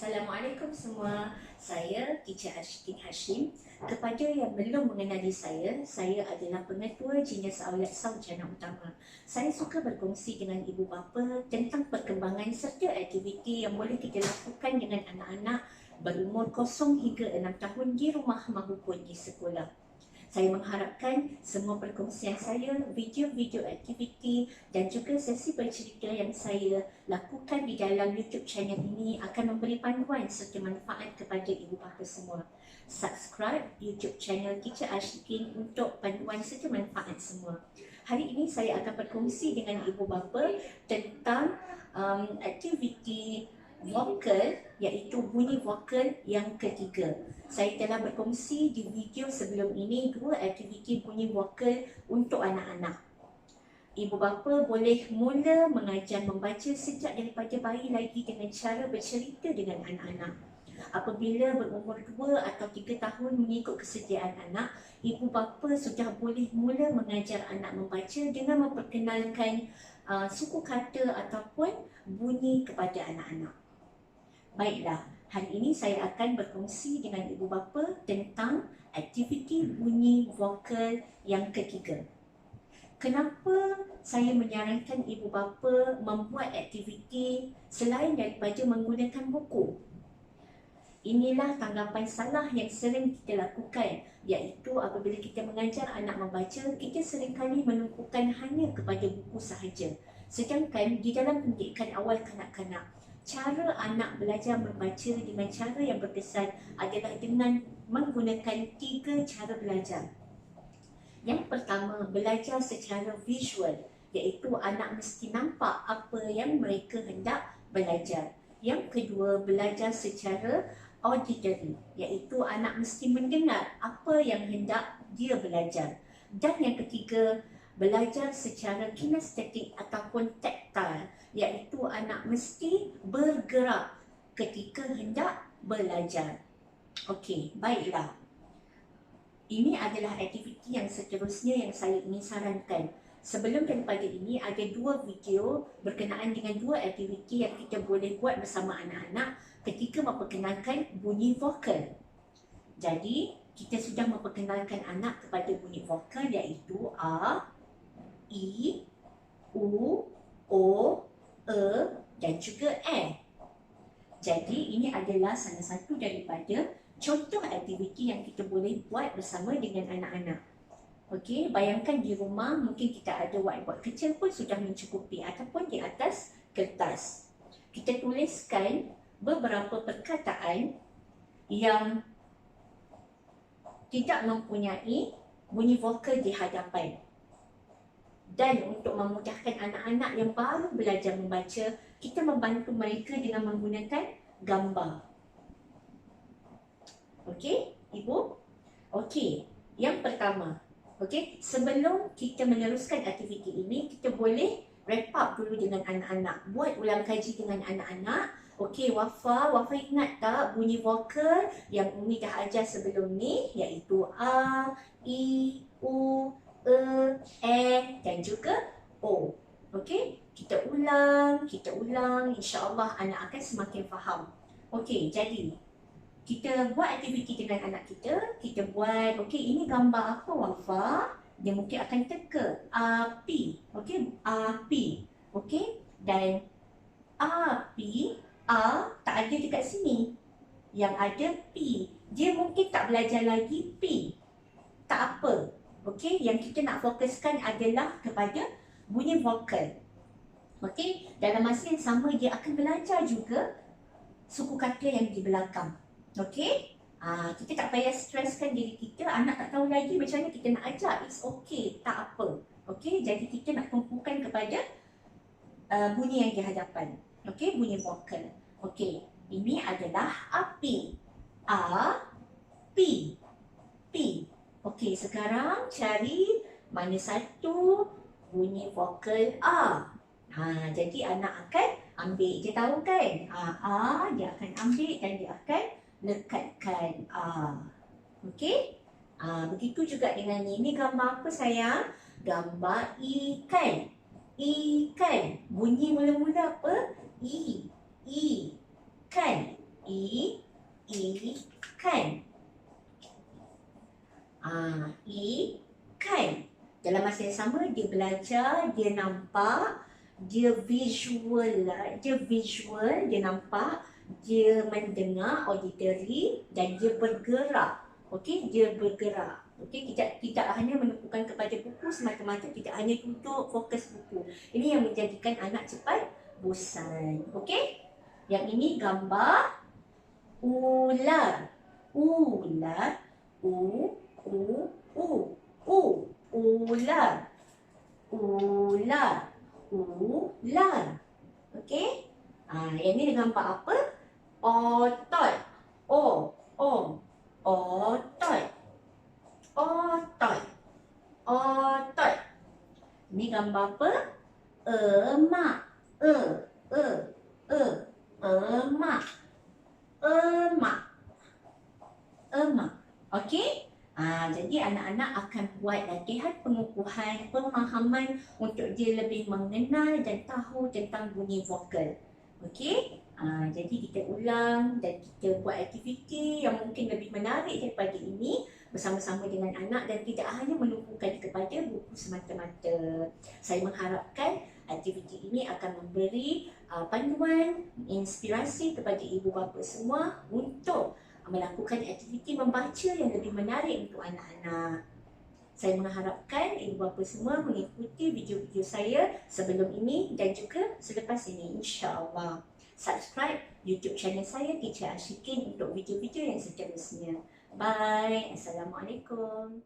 Assalamualaikum semua. Saya Teacher Ashkin Hashim. Kepada yang belum mengenali saya adalah pengetua Jenis Aulat Sarjana Utama. Saya suka berkongsi dengan ibu bapa tentang perkembangan serta aktiviti yang boleh kita lakukan dengan anak-anak berumur 0 hingga 6 tahun di rumah maupun di sekolah. Saya mengharapkan semua perkongsian saya, video-video aktiviti dan juga sesi bercerita yang saya lakukan di dalam YouTube channel ini akan memberi panduan serta manfaat kepada ibu bapa semua. Subscribe YouTube channel Teacher Ashkin untuk panduan serta manfaat semua. Hari ini saya akan berkongsi dengan ibu bapa tentang aktiviti vokal, iaitu bunyi vokal yang ketiga. Saya telah berkongsi di video sebelum ini 2 aktiviti bunyi vokal untuk anak-anak. Ibu bapa boleh mula mengajar membaca sejak daripada bayi lagi dengan cara bercerita dengan anak-anak. Apabila berumur 2 atau 3 tahun mengikut kesediaan anak, ibu bapa sudah boleh mula mengajar anak membaca dengan memperkenalkan suku kata ataupun bunyi kepada anak-anak. Baiklah, hari ini saya akan berkongsi dengan ibu bapa tentang aktiviti bunyi vokal yang ketiga. Kenapa saya menyarankan ibu bapa membuat aktiviti selain daripada menggunakan buku? Inilah tanggapan salah yang sering kita lakukan, iaitu apabila kita mengajar anak membaca, kita seringkali menumpukan hanya kepada buku sahaja. Sedangkan di dalam pendidikan awal kanak-kanak, cara anak belajar membaca dengan cara yang berkesan adalah dengan menggunakan 3 cara belajar. Yang pertama, belajar secara visual, iaitu anak mesti nampak apa yang mereka hendak belajar. Yang kedua, belajar secara auditory, iaitu anak mesti mendengar apa yang hendak dia belajar. Dan yang ketiga, belajar secara kinestetik ataupun taktil, iaitu anak mesti bergerak ketika hendak belajar. Okey, baiklah. Ini adalah aktiviti yang seterusnya yang saya ingin sarankan. Sebelum daripada ini, ada 2 video berkenaan dengan 2 aktiviti yang kita boleh buat bersama anak-anak ketika memperkenalkan bunyi vokal. Jadi, kita sudah memperkenalkan anak kepada bunyi vokal iaitu A, I, U, O, E dan juga E. Jadi ini adalah salah satu daripada contoh aktiviti yang kita boleh buat bersama dengan anak-anak. Okey, bayangkan di rumah mungkin kita ada whiteboard kecil pun sudah mencukupi ataupun di atas kertas. Kita tuliskan beberapa perkataan yang tidak mempunyai bunyi vokal di hadapan. Dan untuk memudahkan anak-anak yang baru belajar membaca, kita membantu mereka dengan menggunakan gambar. Okey, Ibu? Okey, yang pertama. Okey, sebelum kita meneruskan aktiviti ini, kita boleh wrap up dulu dengan anak-anak. Buat ulang kaji dengan anak-anak. Okey, Wafa ingat tak bunyi vokal yang Umi dah ajar sebelum ni, iaitu A, I, U, E dan juga O. Okey, kita ulang, insya-Allah anak akan semakin faham. Okey, jadi kita buat aktiviti dengan anak kita buat, okey, ini gambar apa Wafa? Dia mungkin akan teka api. Okey, api. Okey, dan api, A tak ada dekat sini. Yang ada P. Dia mungkin tak belajar lagi P. Tak apa. Okey, yang kita nak fokuskan adalah kepada bunyi vokal. Okey, dalam masa yang sama dia akan belajar juga suku kata yang di belakang. Okey, kita tak payah streskan diri kita, anak tak tahu lagi macam mana kita nak ajar. It's okay, tak apa. Okey, jadi kita nak tumpukan kepada bunyi yang di hadapan. Okey, bunyi vokal. Okey, ini adalah api. A, P, P. Okey, sekarang cari mana satu bunyi vokal A. Jadi anak akan ambil, dia tahu kan? A, dia akan ambil dan dia akan lekatkan A. Okey? Begitu juga dengan ini gambar apa sayang? Gambar ikan. Ikan. Bunyi mula-mula apa? I. Kan. I. dia belajar, dia nampak, dia visual lah, dia nampak, dia mendengar auditory dan dia bergerak. Okey, dia bergerak. Okey, tidak hanya menumpukan kepada buku semata-mata, tidak hanya duduk fokus buku. Ini yang menjadikan anak cepat bosan. Okey? Yang ini gambar ular. Ular. U ular. Ular. Ular. Okey? Yang ni gambar apa? Otot. Otot. Otot. Otot. Ni gambar apa? Emak. Emak. Emak. Emak. Okey? Jadi anak-anak akan buat latihan pengukuhan, pemahaman untuk dia lebih mengenal dan tahu tentang bunyi vokal. Okey? Jadi kita ulang dan kita buat aktiviti yang mungkin lebih menarik daripada ini bersama-sama dengan anak dan tidak hanya menumpukan kepada buku semata-mata. Saya mengharapkan aktiviti ini akan memberi panduan, inspirasi kepada ibu bapa semua untuk melakukan aktiviti membaca yang lebih menarik untuk anak-anak. Saya mengharapkan ibu bapa semua mengikuti video-video saya sebelum ini dan juga selepas ini, insya-Allah. Subscribe YouTube channel saya, Teacher Ashikin, untuk video-video yang seterusnya. Bye. Assalamualaikum.